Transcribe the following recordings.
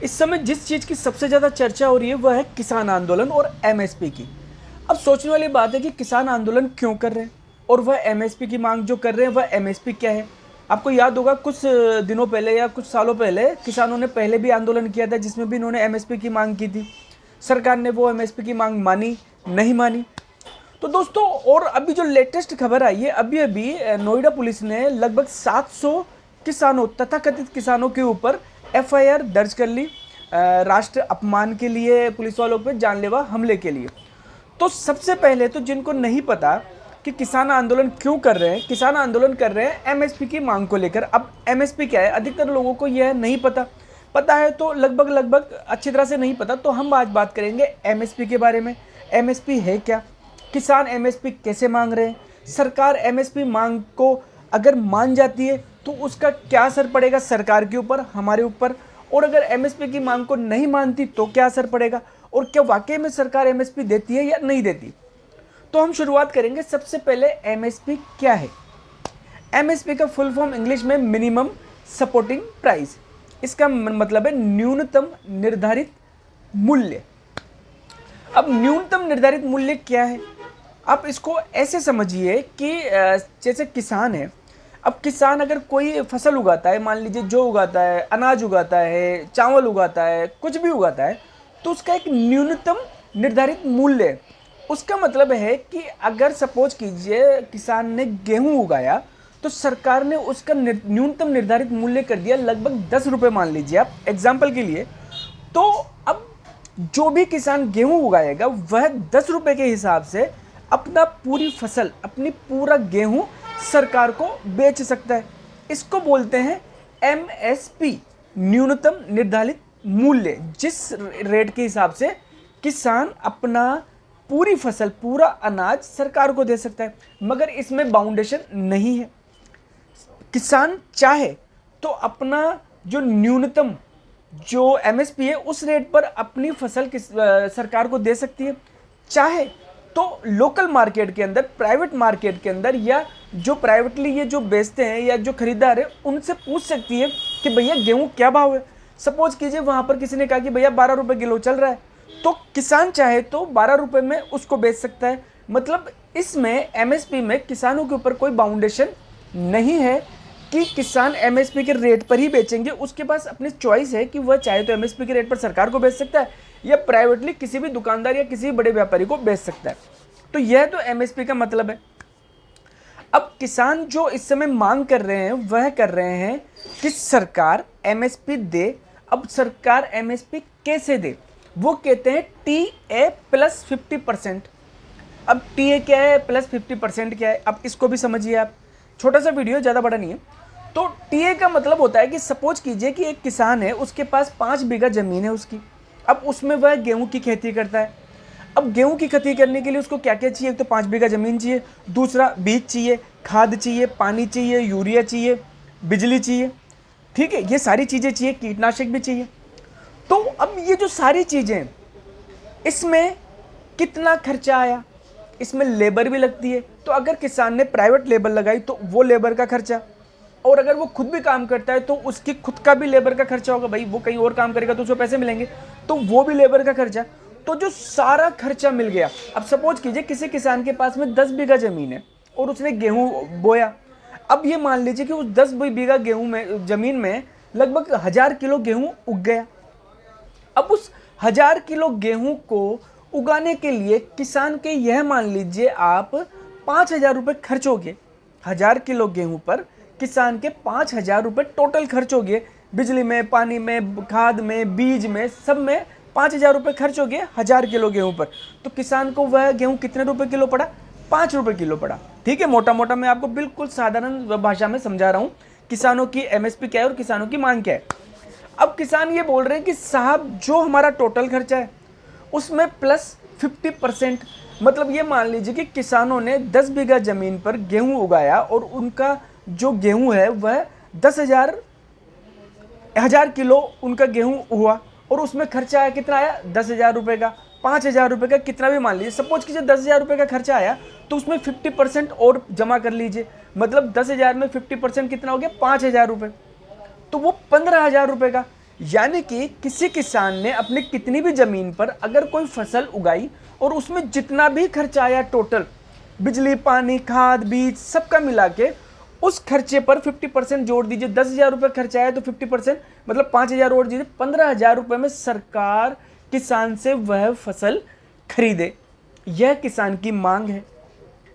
इस समय जिस चीज़ की सबसे ज़्यादा चर्चा हो रही है वह है किसान आंदोलन और एमएसपी की। अब सोचने वाली बात है कि किसान आंदोलन क्यों कर रहे हैं और वह एमएसपी की मांग जो कर रहे हैं वह एमएसपी क्या है। आपको याद होगा कुछ दिनों पहले या कुछ सालों पहले किसानों ने पहले भी आंदोलन किया था जिसमें भी इन्होंने एमएसपी की मांग की थी। सरकार ने वो एमएसपी की मांग मानी नहीं मानी। तो दोस्तों और अभी जो लेटेस्ट खबर आई है, अभी अभी नोएडा पुलिस ने लगभग 700 किसानों तथाकथित किसानों के ऊपर एफआईआर दर्ज कर ली राष्ट्र अपमान के लिए, पुलिस वालों पे जानलेवा हमले के लिए। तो सबसे पहले तो जिनको नहीं पता कि किसान आंदोलन क्यों कर रहे हैं, किसान आंदोलन कर रहे हैं एमएसपी की मांग को लेकर। अब एमएसपी क्या है अधिकतर लोगों को यह नहीं पता, पता है तो लगभग लगभग अच्छी तरह से नहीं पता। तो हम आज बात करेंगे एमएसपी के बारे में। एमएसपी है क्या, किसान एमएसपी कैसे मांग रहे हैं, सरकार एमएसपी मांग को अगर मान जाती है तो उसका क्या असर पड़ेगा सरकार के ऊपर, हमारे ऊपर, और अगर एमएसपी की मांग को नहीं मानती तो क्या असर पड़ेगा, और क्या वाकई में सरकार एमएसपी देती है या नहीं देती। तो हम शुरुआत करेंगे सबसे पहले एमएसपी क्या है। एमएसपी का फुल फॉर्म इंग्लिश में मिनिमम सपोर्टिंग प्राइस, इसका मतलब है न्यूनतम निर्धारित मूल्य। अब न्यूनतम निर्धारित मूल्य क्या है, आप इसको ऐसे समझिए कि जैसे किसान है। अब किसान अगर कोई फसल उगाता है, मान लीजिए जो उगाता है, अनाज उगाता है, चावल उगाता है, कुछ भी उगाता है, तो उसका एक न्यूनतम निर्धारित मूल्य है। उसका मतलब है कि अगर सपोज कीजिए किसान ने गेहूं उगाया तो सरकार ने उसका न्यूनतम निर्धारित मूल्य कर दिया लगभग 10 रुपये, मान लीजिए आप एग्जाम्पल के लिए। तो अब जो भी किसान गेहूं उगाएगा वह 10 रुपये के हिसाब से अपना पूरी फसल, अपनी पूरा गेहूं सरकार को बेच सकता है। इसको बोलते हैं एमएसपी, न्यूनतम निर्धारित मूल्य, जिस रेट के हिसाब से किसान अपना पूरी फसल, पूरा अनाज सरकार को दे सकता है। मगर इसमें बाउंडेशन नहीं है, किसान चाहे तो अपना जो न्यूनतम जो एमएसपी है उस रेट पर अपनी फसल सरकार को दे सकती है। चाहे तो लोकल मार्केट के अंदर, प्राइवेट मार्केट के अंदर, या जो प्राइवेटली ये जो बेचते हैं या जो खरीदार है उनसे पूछ सकती है कि भैया गेहूं क्या भाव है। सपोज कीजिए वहां पर किसी ने कहा कि भैया 12 रुपये किलो चल रहा है, तो किसान चाहे तो 12 रुपये में उसको बेच सकता है। मतलब इसमें एमएसपी में किसानों के ऊपर कोई बाउंडेशन नहीं है कि किसान एमएसपी के रेट पर ही बेचेंगे। उसके पास अपनी चॉइस है कि वह चाहे तो एमएसपी के रेट पर सरकार को बेच सकता है या प्राइवेटली किसी भी दुकानदार या किसी भी बड़े व्यापारी को बेच सकता है। तो यह तो एमएसपी का मतलब है। अब किसान जो इस समय मांग कर रहे हैं वह कर रहे हैं कि सरकार एमएसपी दे। अब सरकार एमएसपी कैसे दे, वो कहते हैं टीए प्लस 50%। अब टीए क्या है, प्लस 50% क्या है, अब इसको भी समझिए आप। छोटा सा वीडियो, ज़्यादा बड़ा नहीं है। तो टीए का मतलब होता है कि सपोज कीजिए कि एक किसान है, उसके पास 5 बीघा ज़मीन है उसकी। अब उसमें वह गेहूं की खेती करता है। अब गेहूं की खेती करने के लिए उसको क्या क्या चाहिए, एक तो 5 बीघा ज़मीन चाहिए, दूसरा बीज चाहिए, खाद चाहिए, पानी चाहिए, यूरिया चाहिए, बिजली चाहिए, ठीक है, ये सारी चीज़ें चाहिए, कीटनाशक भी चाहिए। तो अब ये जो सारी चीज़ें, इसमें कितना खर्चा आया, इसमें लेबर भी लगती है। तो अगर किसान ने प्राइवेट लेबर लगाई तो वो लेबर का खर्चा, और अगर वो खुद भी काम करता है तो उसकी खुद का भी लेबर का खर्चा होगा। भाई वो कहीं और काम करेगा तो उसको पैसे मिलेंगे, तो वो भी लेबर का खर्चा। तो जो सारा खर्चा मिल गया। अब सपोज कीजिए किसी किसान के पास में 10 बीघा ज़मीन है और उसने गेहूं बोया। अब ये मान लीजिए कि उस 10 बीघा गेहूं में, ज़मीन में लगभग 1000 किलो गेहूं उग गया। अब उस 1000 किलो गेहूं को उगाने के लिए किसान के, यह मान लीजिए आप 5000 रुपये खर्च हो गए। 1000 किलो गेहूं पर किसान के 5000 रुपये टोटल खर्च हो गए, बिजली में, पानी में, खाद में, बीज में, सब में 5000 रुपये खर्च हो गए 1000 किलो गेहूं पर। तो किसान को वह गेहूं कितने रुपए किलो पड़ा, 5 रुपये किलो पड़ा। ठीक है, मोटा मोटा मैं आपको बिल्कुल साधारण भाषा में समझा रहा हूँ किसानों की एमएसपी क्या है और किसानों की मांग क्या है। अब किसान ये बोल रहे हैं कि साहब जो हमारा टोटल खर्चा है उसमें प्लस 50%, मतलब ये मान लीजिए कि किसानों ने 10 बीघा ज़मीन पर गेहूं उगाया और उनका जो गेहूं है वह 10,000 किलो उनका गेहूं हुआ, और उसमें खर्चा आया, कितना आया, 10,000 रुपये का, 5,000 रुपये का, कितना भी मान लीजिए। सपोज कीजिए 10,000 रुपये का खर्चा आया तो उसमें 50% और जमा कर लीजिए, मतलब 10,000 में 50% कितना हो गया, 5,000 रुपये, तो वो 15,000 रुपये का। यानी कि किसी किसान ने अपनी कितनी भी ज़मीन पर अगर कोई फसल उगाई और उसमें जितना भी खर्चा आया टोटल, बिजली, पानी, खाद, बीज, सबका मिला के उस खर्चे पर 50% जोड़ दीजिए। 10,000 रुपये खर्चा आया तो 50% मतलब 5,000 और दीजिए, 15,000 रुपये में सरकार किसान से वह फसल खरीदे। यह किसान की मांग है।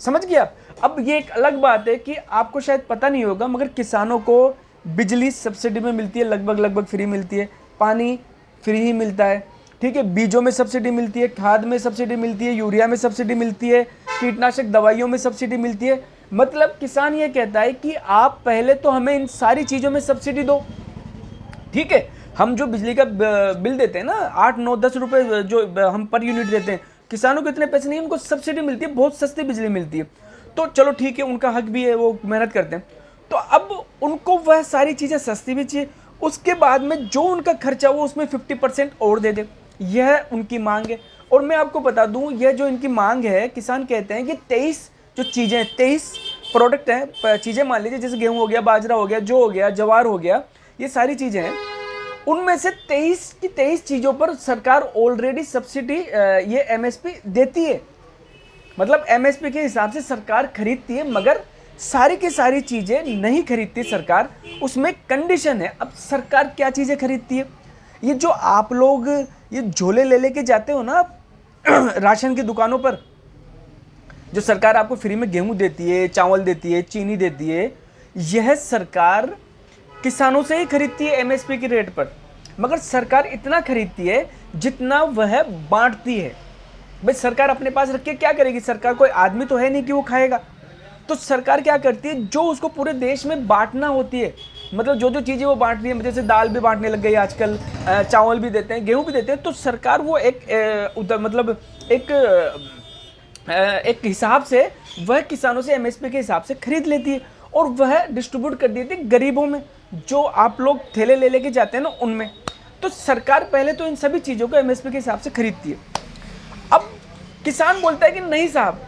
समझ गए आप? अब ये एक अलग बात है कि आपको शायद पता नहीं होगा, मगर किसानों को बिजली सब्सिडी में मिलती है, लगभग फ्री मिलती है, पानी फ्री ही मिलता है, ठीक है, बीजों में सब्सिडी मिलती है, खाद में सब्सिडी मिलती है, यूरिया में सब्सिडी मिलती है, कीटनाशक दवाइयों में सब्सिडी मिलती है। मतलब किसान ये कहता है कि आप पहले तो हमें इन सारी चीज़ों में सब्सिडी दो, ठीक है। हम जो बिजली का बिल देते हैं ना, 8, 9, 10 रुपये जो हम पर यूनिट देते हैं, किसानों को इतने पैसे नहीं, उनको सब्सिडी मिलती है, बहुत सस्ती बिजली मिलती है। तो चलो ठीक है, उनका हक भी है, वो मेहनत करते हैं। तो अब उनको वह सारी चीज़ें सस्ती भी चाहिए, उसके बाद में जो उनका खर्चा वो उसमें 50% और दे दे। यह उनकी मांग है। और मैं आपको बता दूं, यह जो इनकी मांग है, किसान कहते हैं कि 23 जो चीज़ें, 23 प्रोडक्ट हैं, चीज़ें मान लीजिए जैसे गेहूँ हो गया, बाजरा हो गया, जो हो गया, ज्वार हो गया, ये सारी चीज़ें हैं। उनमें से 23 की 23 चीज़ों पर सरकार ऑलरेडी सब्सिडी, ये एमएसपी देती है। मतलब एमएसपी के हिसाब से सरकार खरीदती है, मगर सारी की सारी चीज़ें नहीं खरीदती सरकार, उसमें कंडीशन है। अब सरकार क्या चीज़ें खरीदती है? ये जो आप लोग ये झोले ले लेके जाते हो ना आप राशन की दुकानों पर, जो सरकार आपको फ्री में गेहूं देती है, चावल देती है, चीनी देती है, यह सरकार किसानों से ही खरीदती है एमएसपी के रेट पर। मगर सरकार इतना खरीदती है जितना वह बांटती है। भाई सरकार अपने पास रख के क्या करेगी? सरकार कोई आदमी तो है नहीं कि वो खाएगा। तो सरकार क्या करती है, जो उसको पूरे देश में बांटना होती है, मतलब जो जो चीज़ें वो बांट रही है, जैसे दाल भी बांटने लग गई आजकल, चावल भी देते हैं, गेहूं भी देते हैं, तो सरकार वो मतलब एक हिसाब से वह किसानों से एमएसपी के हिसाब से खरीद लेती है और वह डिस्ट्रीब्यूट कर देती है गरीबों में, जो आप लोग ठेले ले लेके जाते हैं ना उनमें। तो सरकार पहले तो इन सभी चीज़ों को एमएसपी के हिसाब से खरीदती है। अब किसान बोलता है कि नहीं साहब,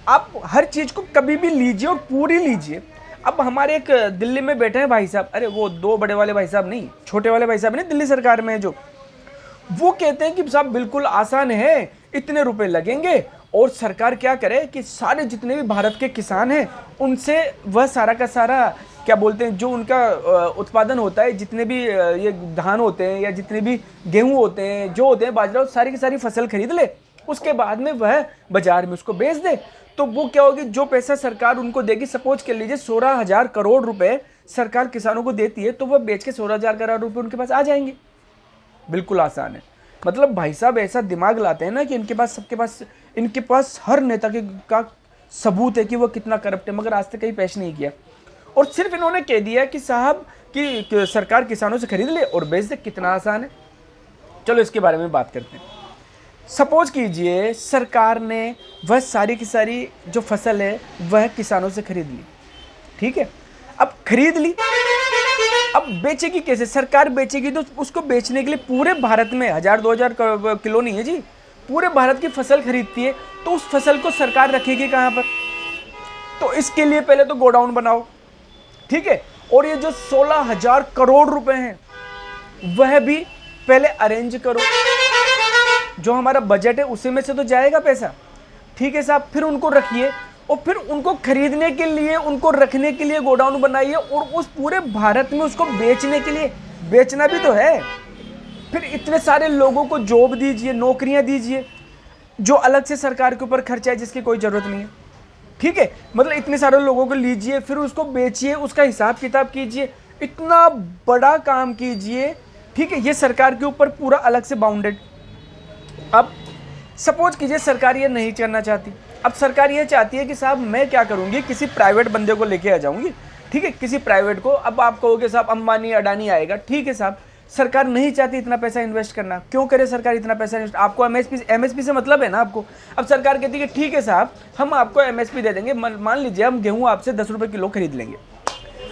आप हर चीज़ को कभी भी लीजिए और पूरी लीजिए। अब हमारे एक दिल्ली में बैठे हैं भाई साहब, अरे वो 2 बड़े वाले भाई साहब नहीं, छोटे वाले भाई साहब नहीं, दिल्ली सरकार में जो, वो कहते हैं कि साहब बिल्कुल आसान है, इतने रुपए लगेंगे और सरकार क्या करे कि सारे जितने भी भारत के किसान हैं उनसे वह सारा का सारा क्या बोलते हैं, जो उनका उत्पादन होता है, जितने भी ये धान होते हैं या जितने भी गेहूं होते हैं, जो होते हैं बाजरा, सारी की सारी फसल खरीद ले, उसके बाद में वह बाजार में उसको बेच दे। तो वो क्या होगी, जो पैसा सरकार उनको देगी, सपोज कर लीजिए 16,000 करोड़ रुपए सरकार किसानों को देती है, तो वह बेच के 16,000 करोड़ रुपए उनके पास आ जाएंगे। बिल्कुल आसान है। मतलब भाई साहब ऐसा दिमाग लाते हैं ना कि इनके पास हर नेता का सबूत है कि वो कितना करप्ट है, मगर आज तक कहीं पेश नहीं किया। और सिर्फ इन्होंने कह दिया कि साहब कि सरकार किसानों से खरीद ले और बेच दे। कितना आसान है। चलो इसके बारे में बात करते हैं। सपोज कीजिए सरकार ने वह सारी की सारी जो फसल है वह किसानों से खरीद ली, ठीक है। अब खरीद ली, अब बेचेगी कैसे? सरकार बेचेगी तो उसको बेचने के लिए पूरे भारत में 1,000-2,000 किलो नहीं है जी, पूरे भारत की फसल खरीदती है। तो उस फसल को सरकार रखेगी कहाँ पर? तो इसके लिए पहले तो गोडाउन बनाओ, ठीक है। और ये जो 16,000 करोड़ रुपए हैं वह भी पहले अरेंज करो, जो हमारा बजट है उसी में से तो जाएगा पैसा, ठीक है साहब। फिर उनको रखिए और फिर उनको खरीदने के लिए, उनको रखने के लिए गोडाउन बनाइए और उस पूरे भारत में उसको बेचने के लिए, बेचना भी तो है। फिर इतने सारे लोगों को जॉब दीजिए, नौकरियां दीजिए, जो अलग से सरकार के ऊपर खर्चा है जिसकी कोई ज़रूरत नहीं है, ठीक है। मतलब इतने सारे लोगों को लीजिए, फिर उसको बेचिए, उसका हिसाब किताब कीजिए, इतना बड़ा काम कीजिए, ठीक है। ये सरकार के ऊपर पूरा अलग से बाउंडेड। अब सपोज कीजिए सरकार ये नहीं करना चाहती। अब सरकार ये चाहती है कि साहब मैं क्या करूँगी, किसी प्राइवेट बंदे को लेके आ जाऊँगी, ठीक है, किसी प्राइवेट को। अब आप कहोगे साहब अंबानी अडानी आएगा, ठीक है साहब। सरकार नहीं चाहती इतना पैसा इन्वेस्ट करना, क्यों करे सरकार इतना पैसा इन्वेस्ट? आपको एमएसपी से मतलब है ना आपको। अब सरकार कहती है कि ठीक है साहब हम आपको एमएसपी दे देंगे, मान लीजिए हम गेहूँ आपसे 10 रुपये किलो खरीद लेंगे।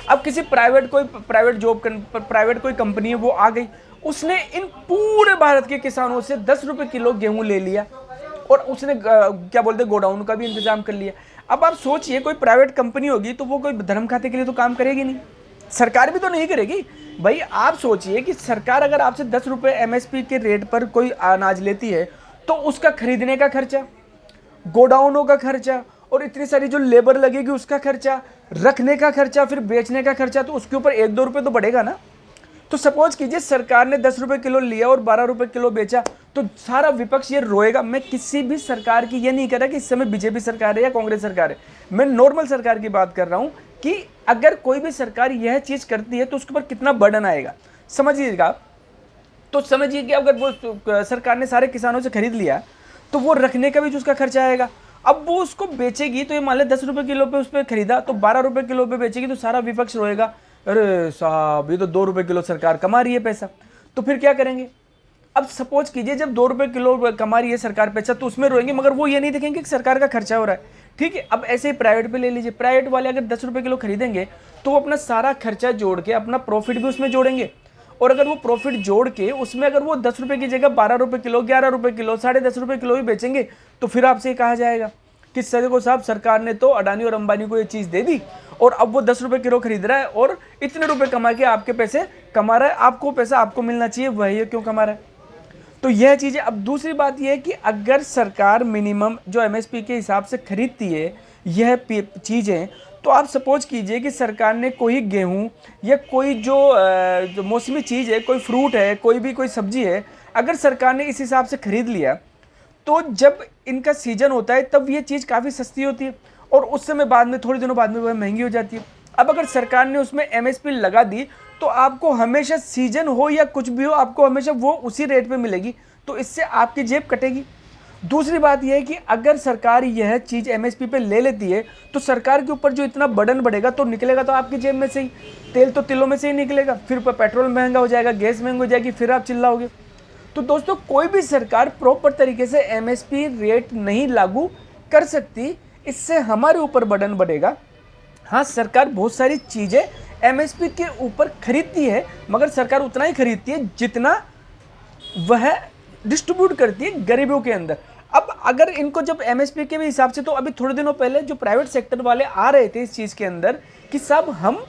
अब किसी प्राइवेट कोई कंपनी है वो आ गई, उसने इन पूरे भारत के किसानों से 10 रुपये किलो गेहूँ ले लिया और उसने क्या बोलते हैं गोडाउन का भी इंतजाम कर लिया। अब आप सोचिए कोई प्राइवेट कंपनी होगी तो वो कोई धर्म खाते के लिए तो काम करेगी नहीं, सरकार भी तो नहीं करेगी भाई। आप सोचिए कि सरकार अगर आपसे 10 रुपये एमएसपी के रेट पर कोई अनाज लेती है तो उसका खरीदने का खर्चा, गोडाउनों का खर्चा और इतनी सारी जो लेबर लगेगी उसका खर्चा, रखने का खर्चा, फिर बेचने का खर्चा, तो उसके ऊपर 1-2 रुपये तो बढ़ेगा ना। तो सपोज कीजिए सरकार ने 10 रुपये किलो लिया और 12 रुपये किलो बेचा, तो सारा विपक्ष ये रोएगा। मैं किसी भी सरकार की ये नहीं कह रहा कि इस समय बीजेपी सरकार है या कांग्रेस सरकार है, मैं नॉर्मल सरकार की बात कर रहा हूं कि अगर कोई भी सरकार यह चीज करती है तो उसके ऊपर कितना बर्डन आएगा, समझिएगा। तो समझिए कि अगर वो सरकार ने सारे किसानों से खरीद लिया तो वो रखने का भी जो उसका खर्चा आएगा। अब वो उसको बेचेगी तो ये मान ले 10 रुपये किलो पे उस पर खरीदा, तो 12 रुपये किलो पे बेचेगी, तो सारा विपक्ष रोएगा, अरे साहब ये तो 2 रुपये किलो सरकार कमा रही है पैसा। तो फिर क्या करेंगे? अब सपोज कीजिए जब 2 रुपये किलो कमा रही है सरकार पैसा, तो उसमें रोएंगे, मगर वो ये नहीं देखेंगे कि सरकार का खर्चा हो रहा है। ठीक है, अब ऐसे ही प्राइवेट पे ले लीजिए, प्राइवेट वाले अगर 10 रुपये किलो खरीदेंगे तो वो अपना सारा खर्चा जोड़ के अपना प्रॉफिट भी उसमें जोड़ेंगे, और अगर वो प्रॉफिट जोड़ के उसमें अगर वो 10 रुपये की जगह 12 रुपये किलो, 11 रुपये किलो, 10.5 रुपये किलो भी बेचेंगे, तो फिर आपसे कहा जाएगा कि सर को साहब सरकार ने तो अडानी और अंबानी को ये चीज़ दे दी और अब वो 10 रुपये किलो खरीद रहा है और इतने रुपए कमा के आपके पैसे कमा रहा है, आपको पैसा आपको मिलना चाहिए, वही क्यों कमा रहा है? तो यह चीज़ है। अब दूसरी बात यह है कि अगर सरकार मिनिमम जो एमएसपी के हिसाब से खरीदती है यह चीज़ें, तो आप सपोज कीजिए कि सरकार ने कोई गेहूं या कोई जो मौसमी चीज़ है, कोई फ्रूट है, कोई सब्जी है, अगर सरकार ने इस हिसाब से खरीद लिया, तो जब इनका सीजन होता है तब ये चीज़ काफ़ी सस्ती होती है और उस समय बाद में थोड़े दिनों बाद में वह महंगी हो जाती है। अब अगर सरकार ने उसमें एमएसपी लगा दी तो आपको हमेशा सीजन हो या कुछ भी हो, आपको हमेशा वो उसी रेट पे मिलेगी, तो इससे आपकी जेब कटेगी। दूसरी बात यह है कि अगर सरकार यह चीज़ एमएसपी पे ले लेती है तो सरकार के ऊपर जो इतना बर्डन बढ़ेगा तो निकलेगा तो आपकी जेब में से ही, तेल तो तिलों में से ही निकलेगा, फिर पेट्रोल महंगा हो जाएगा, गैस महंगी हो जाएगी, फिर आप चिल्लाओगे। तो दोस्तों कोई भी सरकार प्रॉपर तरीके से एमएसपी रेट नहीं लागू कर सकती, इससे हमारे ऊपर बर्डन बढ़ेगा। हाँ, सरकार बहुत सारी चीज़ें एमएसपी के ऊपर खरीदती है, मगर सरकार उतना ही खरीदती है जितना वह डिस्ट्रीब्यूट करती है गरीबों के अंदर। अब अगर इनको जब एमएसपी के भी हिसाब से, तो अभी थोड़े दिनों पहले जो प्राइवेट सेक्टर वाले आ रहे थे इस चीज़ के अंदर कि सब हम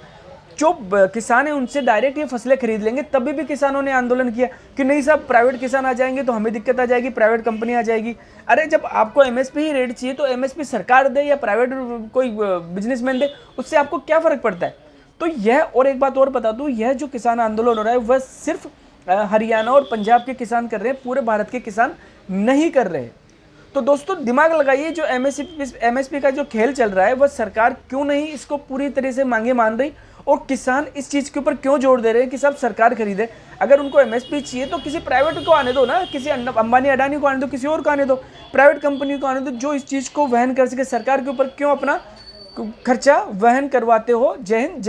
जो किसान है उनसे डायरेक्ट ये फसलें खरीद लेंगे, तभी भी किसानों ने आंदोलन किया कि नहीं साहब प्राइवेट किसान आ जाएंगे तो हमें दिक्कत आ जाएगी, प्राइवेट कंपनी आ जाएगी। अरे जब आपको एमएसपी ही रेट चाहिए तो एमएसपी सरकार दे या प्राइवेट कोई बिजनेसमैन दे, उससे आपको क्या फ़र्क पड़ता है? तो यह, और एक बात और बता दूँ, यह जो किसान आंदोलन हो रहा है वह सिर्फ हरियाणा और पंजाब के किसान कर रहे हैं, पूरे भारत के किसान नहीं कर रहे। तो दोस्तों दिमाग लगाइए, जो एमएसपी का जो खेल चल रहा है वह सरकार क्यों नहीं इसको पूरी तरह से मांगे मान रही, और किसान इस चीज़ के ऊपर क्यों जोर दे रहे हैं कि सब सरकार खरीदे। अगर उनको एमएसपी चाहिए तो किसी प्राइवेट को आने दो ना, किसी अंबानी अडानी को आने दो, किसी और को आने दो, प्राइवेट कंपनी को आने दो जो इस चीज़ को वहन कर सके। सरकार के ऊपर क्यों अपना खर्चा वहन करवाते हो? जय हिंद।